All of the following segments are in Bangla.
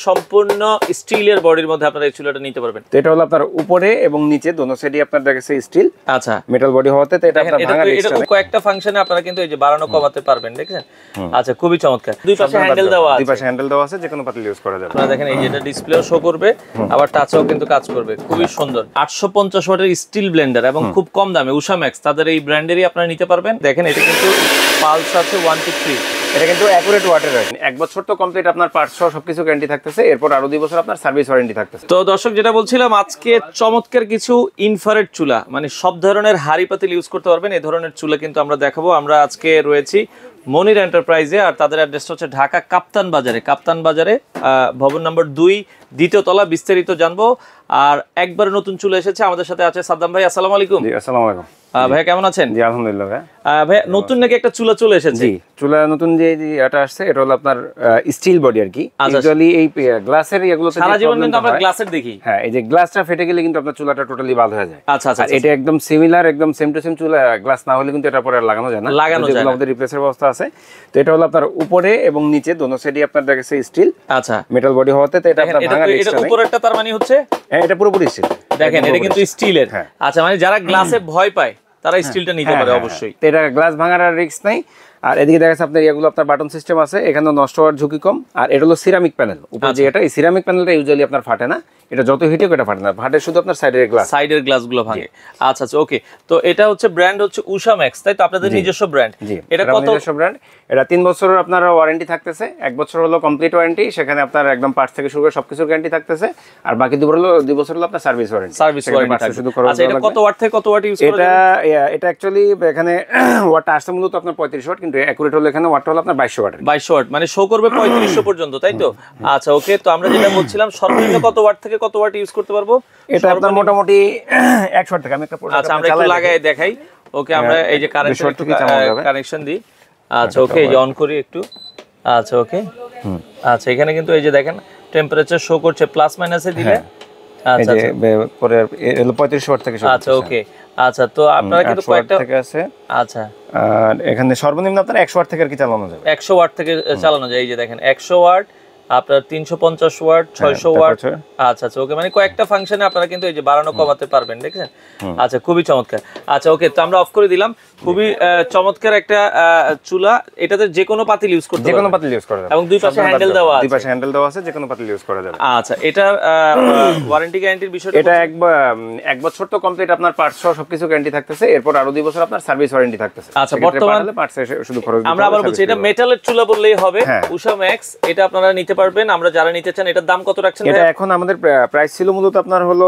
সম্পূর্ণ স্টিলের বডির মধ্যে আপনারা এই চুলাটা নিতে পারবেন। তো এটা হলো আপনার উপরে এবং নিচে দোনো সাইডে আপনার দেখেছে স্টিল, আচ্ছা মেটাল বডি হওয়াতে তো এটা আপনার ভাঙার রিস্ক নেই। কয়েকটা ফাংশনে আপনারা কিন্তু এই যে বাড়ানো কমাতে পারবেন, দেখেন। আচ্ছা, খুবই চমৎকার। দুই পাশে হ্যান্ডেল দেওয়া আছে, দুই পাশে হ্যান্ডেল দেওয়া আছে, যে কোনো পাতিল ইউজ করা যাবে। আপনারা দেখেন এই যে এটা ডিসপ্লেও শো করবে, আবার টাচও কিন্তু কাজ করবে, খুবই সুন্দর। 850 ওয়াটের স্টিল ব্লেন্ডার এবং খুব কম দামে উষা ম্যাক্স তাদের এই ব্র্যান্ডেরই আপনারা নিতে পারবেন। দেখেন এটা কিন্তু পালস আছে 1 to 3, এটা কিন্তু অ্যাকুরেট ওয়াটের আছে। 1 বছর তো কমপ্লিট আপনার পার্টস সহ সবকিছু গ্যারান্টি থাকতেছে, এরপর আরো 2 বছর আপনার সার্ভিস ওয়ারেন্টি থাকতেছে। তো দর্শক, যেটা বলছিলাম, আজকে চমৎকার কিছু ইনফ্রারেড চুলা, মানে সব ধরনের হাড়ি পাতিল ইউজ করতে পারবেন এই ধরনের চুলা কিন্তু আমরা দেখাবো। আমরা আজকে রয়েছি মনির এন্টারপ্রাইজে, আর তাদের অ্যাড্রেসটা হচ্ছে ঢাকা কাপ্তান বাজারে ভবন নম্বর 2, দ্বিতীয় তলা। বিস্তারিত জানবো। আর একবার নতুন চুলা এসেছে, আমাদের সাথে আছে সাদ্দাম ভাই। আসসালামু আলাইকুম। জি, আসসালামু আলাইকুম ভাইয়া, কেমন আছেন? জি, আলহামদুলিল্লাহ ভাই। ভাইয়া, নতুন নাকি একটা চুলা চলে এসেছে? জি, চুলা নতুন যে এটা আসছে এটা হলো আপনার স্টিল বডি আর কি। ইউজুয়ালি এই গ্লাসের এগুলোতে সারা জীবন কিন্তু আমরা গ্লাসের দেখি। হ্যাঁ, এই যে গ্লাসটা ফেটে গেলে কিন্তু আপনার চুলাটা টোটালি বাদ হয়ে যায়। আচ্ছা আচ্ছা, এটা একদম সিমিলার, একদম সেম টু সেম চুলা। গ্লাস না হলে কিন্তু এটা পরে আর লাগানো যায় না, আমাদের রিপ্লেসের ব্যবস্থা আছে। তো এটা হলো আপনার উপরে এবং নিচে দোনো সাইডে আপনার দেখেছে স্টিল, আচ্ছা, মেটাল বডি হওয়াতে তো এটা আপনার ভাঙার রিস্ক নেই। এটা উপরেরটা তার মানে হচ্ছে, হ্যাঁ, এটা পুরোপুরি স্টিল। দেখেন এটা কিন্তু স্টিলের। আচ্ছা, মানে যারা গ্লাসে ভয় পায় তারা স্টিলটা নিতে পারে অবশ্যই। এটা গ্লাস ভাঙার আর রিস্ক নাই। আর এদিকে দেখা যাচ্ছে আপনার এগুলো আপনার বাটন সিস্টেম আছে, এখানে নষ্ট হওয়ার ঝুঁকি কম। আর এটা হলো সিরামিক প্যানেল উপরে, যে এটা এই সিরামিক প্যানেলটা ইউজুয়ালি আপনার ফাটে না, এটা যত হিটে এটা ফাটে না, ফাটে শুধু আপনার সাইডের গ্লাসগুলো ভাঙে। আচ্ছা আচ্ছা, ওকে। তো এটা হচ্ছে ব্র্যান্ড হচ্ছে উষা ম্যাক্স, তাই তো? আপনাদের নিজস্ব ব্র্যান্ড? জি, এটা কত? নিজস্ব ব্র্যান্ড। এটা 3 বছরের আপনার ওয়ারেন্টি থাকতেছে। 1 বছর হলো কমপ্লিট ওয়ারেন্টি, সেখানে আপনার একদম পার্টস থেকে শুরু করে সবকিছুর গ্যারান্টি থাকতেছে। আর বাকি 2 বছর হলো আপনার সার্ভিস ওয়ারেন্টি। শুধু খরচ। আচ্ছা, এটা কত ওয়াট থেকে কত ওয়াট ইউজ করা যায়? এটা অ্যাকচুয়ালি এখানে ওয়াটটা আসছে মূলত আপনার 35 ওয়াট, কিন্তু অ্যাকুরেট হলো এখানে ওয়াটটা হলো আপনার 2200 ওয়াট। 2200 ওয়াট মানে শো করবে 3500 পর্যন্ত, তাই তো? আচ্ছা, ওকে। তো আমরা যেটা বলছিলাম, সর্বনিম্ন কত ওয়াট থেকে কত ওয়াট ইউজ করতে পারবো? এটা আপনার মোটামুটি 100 ওয়াট থেকে। আমি একটা আচ্ছা, আমরা একটু লাগাই দেখাই। ওকে, আমরা এই যে কানেকশন দিই। আচ্ছা, ওকে, এই যে অন করি একটু। আচ্ছা, ওকে। আচ্ছা, এখানে কিন্তু এই যে দেখেন টেম্পারেচার শো করছে প্লাস মাইনাসে দিলে। আচ্ছা, এই যে পরে হলো 3500 ওয়াট থেকে শুরু। আচ্ছা, ওকে। আচ্ছা, তো আপনারা কিন্তু কয়েকটা থেকে আছে। আচ্ছা, আর এখানে সর্বনিম্ন আপনার 100 ওয়াট থেকে আর কি চালানো যাবে। 100 ওয়াট থেকে চালানো যায়। এই যে দেখেন 100 ওয়াট, আপনার 350 ওয়াট, 600 ওয়াট। আচ্ছা আচ্ছা, ওকে। মানে কয়েকটা ফাংশনে আপনারা কিন্তু এই যে বাড়ানো কমাতে পারবেন, দেখেন। আচ্ছা, খুবই চমৎকার। আচ্ছা, ওকে। তো আমরা অফ করে দিলাম। খুবই চমৎকার একটা চুলা। এটাতে যে কোনো পাতিল ইউজ করতে পারবেন, যে কোনো পাতিল ইউজ করা যাবে, এবং দুই পাশে হ্যান্ডেল দেওয়া আছে। দুই পাশে হ্যান্ডেল দেওয়া আছে, যে কোনো পাতিল ইউজ করা যাবে। আচ্ছা, এটা ওয়ারেন্টি গ্যারান্টির বিষয়টা, এটা 1 বছর তো কমপ্লিট আপনার পার্টস সহ সবকিছু গ্যারান্টি থাকতেছে, এরপর আরো 2 বছর আপনার সার্ভিস ওয়ারেন্টি থাকতেছে। আচ্ছা, বর্তমানে পার্টস শুধু খরচ। আমরা আবার বলছি, এটা মেটালের চুলা বললেই হবে, উষা ম্যাক্স। এটা আপনারা নিতে পারবেন। আমরা যারা নিতে চান, এটার দাম কত রাখছেন? এটা এখন আমাদের প্রাইস ছিল মূলত আপনার হলো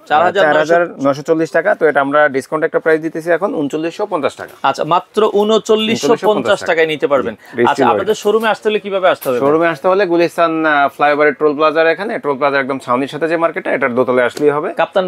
4940 টাকা। তো এটা আমরা ডিসকাউন্ট একটা প্রাইস দিতেছি এখন 3950 টাকা। আচ্ছা, মাত্র 3950 টাকায় নিতে পারবেন। আচ্ছা, আপনাদের শোরুমে আসতে হলে কিভাবে আসতে হবে? শোরুমে আসতে হলে গুলিস্তান ফ্লাইওভারের টোল প্লাজার, এখানে টোল প্লাজার একদম ছাউনির সাথে যে মার্কেটটা, এটার দোতলায় আসলেই হবে। কাপ্তান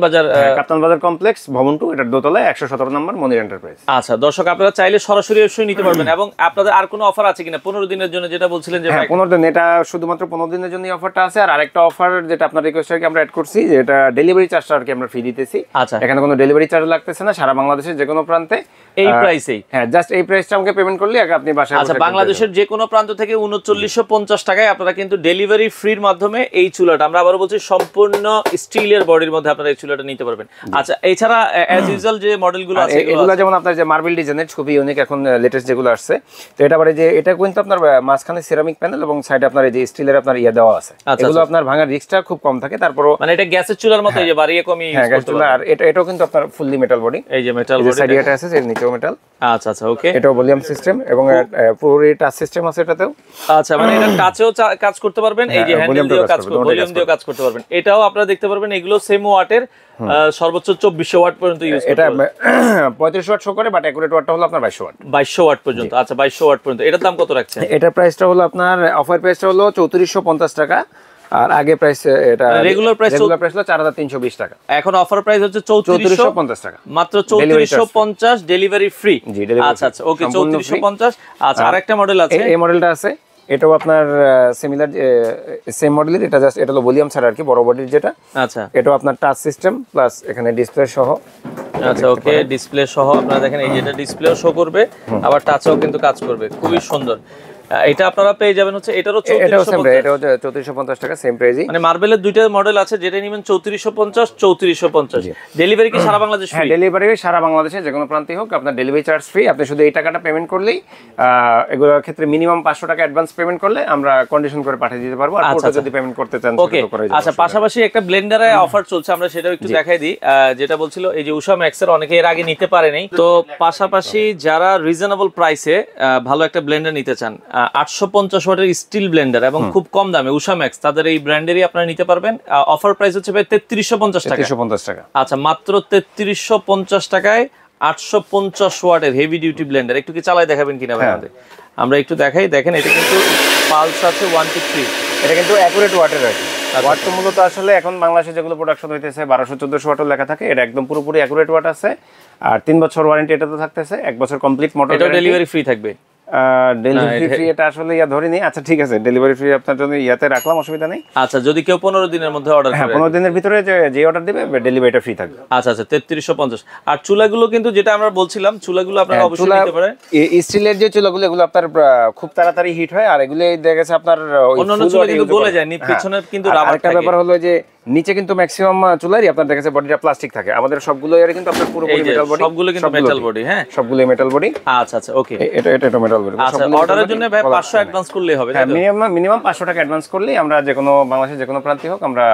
বাজার কমপ্লেক্স ভবন 2, এটার দোতলায় 117 নম্বর মনির এন্টারপ্রাইজ। আচ্ছা, দর্শক, আপনারা চাইলে সরাসরি এসে নিতে পারবেন। এবং আপনাদের আর কোনো অফার আছে কিনা 15 দিনের জন্য, যেটা বলছিলেন যে? 15 দিন, এটা শুধুমাত্র 15 দিনের জন্য অফারটা আছে। আর আরেকটা অফার যেটা আপনার রিকোয়েস্ট আর কি আমরা অ্যাড করছি, যে এটা ডেলিভারি চার্জটা আর কি আমরা ফ্রি দিতেছি। আচ্ছা, এখানে কোনো ডেলিভারি চার্জ লাগতেছে না, সারা বাংলাদেশের যে কোনো প্রান্তে এই প্রাইসেই। হ্যাঁ, জাস্ট এই প্রাইসটা আমাকে পেমেন্ট করলে আপনি বাসায়। আচ্ছা, বাংলাদেশের যে কোনো প্রান্ত থেকে 3950 টাকায় আপনারা কিন্তু ডেলিভারি ফ্রির মাধ্যমে এই চুলাটা, আমরা আবার বলছি, সম্পূর্ণ স্টিলের বডির মধ্যে আপনারা এই চুলাটা নিতে পারবেন। আচ্ছা, এছাড়া অ্যাজ ইউজুয়াল যে মডেলগুলো আছে, এগুলো যেমন আপনার যে মার্বেল ডিজাইনের খুবই ইউনিক এখন লেটেস্ট যেগুলো আসছে। তো এটা আবার যে এটা কিন্তু আপনার মাঝখানে সিরামিক প্যানেল এবং সাইডে আপনার এই যে স্টিলের আপনার দেওয়া আছে। এগুলো আপনার ভাঙার রিস্কটা খুব কম থাকে। তারপরও মানে এটা গ্যাসের চুলার মতো, এই যে বাড়িয়ে কমিয়ে ইউজ করতে পারবেন। আর এটাও কিন্তু আপনার ফুললি মেটাল বডি। এই যে মেটাল বডি, সাইডে এটা আছে, এর নিচেও মেটাল। আচ্ছা আচ্ছা, ওকে। এটাও ভলিউম সিস্টেম এবং পুরো টাচ সিস্টেম আছে এটাতেও। আচ্ছা, মানে এটা টাচেও কাজ করতে পারবেন, এই যে হ্যান্ডেল দিয়েও কাজ করতে, ভলিউম দিয়েও কাজ করতে পারবেন। এটাও আপনারা দেখতে পারবেন, এগুলো সেম ওয়াটের, সর্বোচ্চ 2400 ওয়াট পর্যন্ত ইউজ করতে পারবেন। এটা 3500 ওয়াট শো করে, বাট অ্যাকুরেট ওয়াটটা হলো আপনার 2200 ওয়াট। 2200 ওয়াট পর্যন্ত। আচ্ছা, 2200 ওয়াট পর্যন্ত। এটার দাম কত রাখছেন? এটার প্রাইসটা হলো আপনার অফার প্রাইসটা হলো 3450 টাকা। আর আগে প্রাইস, এটা রেগুলার প্রাইস হলো 4320 টাকা। এখন অফার প্রাইস হচ্ছে 3450 টাকা, মাত্র 3450, ডেলিভারি ফ্রি। আচ্ছা আচ্ছা, ওকে, 3450। আচ্ছা, আরেকটা মডেল আছে, এই মডেলটা আছে, এটাও আপনার সিমিলার সেম মডেলের। এটা জাস্ট এটা হলো ভলিউম ছাড়া আর কি, বড় বডির যেটা। আচ্ছা, এটাও আপনার টাচ সিস্টেম প্লাস এখানে ডিসপ্লে সহ। আচ্ছা, ওকে, ডিসপ্লে সহ আপনারা দেখেন, এই যেটা ডিসপ্লেও শো করবে, আবার টাচও কিন্তু কাজ করবে, খুবই সুন্দর। এটা আপনারা পেয়ে যাবেন হচ্ছে এটারও এটাও সেম 3450 এটা হচ্ছে 3450 টাকা সেম প্রাইসই। মানে মার্বেলের দুইটা মডেল আছে, যেটা নেবেন 3450 3450। ডেলিভারি কি সারা বাংলাদেশ হ্যাঁ ফ্রি? ডেলিভারি সারা বাংলাদেশে যে কোনো প্রান্তে হোক আপনার ডেলিভারি চার্জ ফ্রি। আপনি শুধু এই টাকাটা পেমেন্ট করলেই এগুলোর ক্ষেত্রে মিনিমাম 500 টাকা অ্যাডভান্স পেমেন্ট করলে আমরা কন্ডিশন করে পাঠিয়ে দিতে পারবো। আর পুরোটা যদি পেমেন্ট করতে চান ওকে। সেটা তো করাই যাবে। আচ্ছা, পাশাপাশি একটা ব্লেন্ডারে অফার চলছে, আমরা সেটাও একটু দেখাই দিই। যেটা বলছিল এই যে উষা ম্যাক্সের অনেকে এর আগে নিতে পারেনি, তো পাশাপাশি যারা রিজনেবল প্রাইসে ভালো একটা ব্লেন্ডার নিতে চান, 850 ওয়াটের স্টিল ব্লেন্ডার এবং খুব কম দামে উষা ম্যাক্স, তাদের এই ব্র্যান্ডেরই আপনারা নিতে পারবেন। অফার প্রাইস হচ্ছে ভাই 3350 টাকা। 3350 টাকা। আচ্ছা, মাত্র 3350 টাকায় 850 ওয়াটের হেভি ডিউটি ব্লেন্ডার। একটু কি চালায় দেখাবেন কিনা ভাই আমাদের? আমরা একটু দেখাই। দেখেন এটা কিন্তু পালস আছে 1 to 3। এটা কিন্তু অ্যাকুরেট ওয়াটের আর কি। ওয়াট তো মূলত আসলে এখন বাংলাদেশে যেগুলো প্রোডাকশন হইতেছে 1200-1400 ওয়াটও লেখা থাকে, এটা একদম পুরোপুরি অ্যাকুরেট ওয়াট আছে। আর 3 বছর ওয়ারেন্টি এটা তো থাকতেছে, 1 বছর কমপ্লিট মোটর। এটা ডেলিভারি ফ্রি থাকবে? ডেলিভারি ফ্রি এটা আসলে ধরিনি। আচ্ছা ঠিক আছে, ডেলিভারি ফ্রি আপনার জন্য ইয়াতে রাখলাম, অসুবিধা নেই। আচ্ছা, যদি কেউ 15 দিনের মধ্যে অর্ডার করে? হ্যাঁ 15 দিনের ভিতরে যে অর্ডার দিবে ডেলিভারিটা ফ্রি থাকবে। আচ্ছা আচ্ছা, 3350। আর চুলাগুলো কিন্তু যেটা আমরা বলছিলাম, চুলাগুলো আপনারা অবশ্যই নিতে পারেন। স্টিলের যে চুলাগুলো এগুলো আপনার খুব তাড়াতাড়ি হিট হয়, আর এগুলো দেখা গেছে আপনার অন্যান্য চুলা কিন্তু গলে যায়, পিছনে কিন্তু রাবার থাকে। একটা ব্যাপার হলো যে নিচে কিন্তু ম্যাক্সিমাম চুলারই আপনার দেখা যাচ্ছে বডিটা প্লাস্টিক থাকে, আমাদের সবগুলো এর কিন্তু আপনার পুরোপুরি মেটাল বডি। সবগুলো কিন্তু মেটাল বডি। হ্যাঁ সবগুলো মেটাল বডি। আচ্ছা আচ্ছা, ওকে। এটা মেটাল বডি। আচ্ছা, অর্ডারের জন্য ভাই 500 অ্যাডভান্স করলেই হবে? হ্যাঁ, মিনিমাম 500 টাকা অ্যাডভান্স করলেই আমরা যে কোনো বাংলাদেশের যে কোনো প্রান্তে হোক আমরা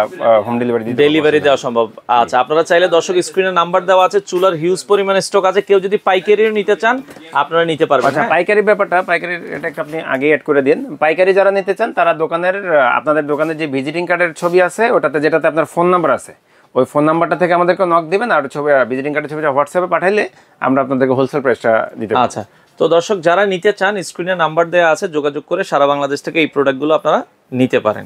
হোম ডেলিভারি দিই। ডেলিভারি দেওয়া সম্ভব। আচ্ছা, আপনারা চাইলে দর্শক স্ক্রিনে নাম্বার দেওয়া আছে, চুলার হিউজ পরিমাণে স্টক আছে, কেউ যদি পাইকারিও নিতে চান আপনারা নিতে পারবেন। আচ্ছা, পাইকারি ব্যাপারটা, পাইকারি এটা আপনি আগে অ্যাড করে দিন। পাইকারি যারা নিতে চান তারা দোকানের আপনাদের দোকানের যে ভিজিটিং কার্ডের ছবি আছে ওটাতে, যেটাতে আপনার ফোন নাম্বার আছে, ওই ফোন নাম্বারটা থেকে আমাদেরকে নক দিবেন, আর ছবি ভিজিটিং কার্ডের ছবিটা হোয়াটসঅ্যাপে পাঠাইলে আমরা আপনাদেরকে হোলসেল প্রাইসটা দিতে পারবো। আচ্ছা, তো দর্শক যারা নিতে চান স্ক্রিনে নাম্বার দেওয়া আছে, যোগাযোগ করে সারা বাংলাদেশ থেকে এই প্রোডাক্টগুলো আপনারা নিতে পারেন।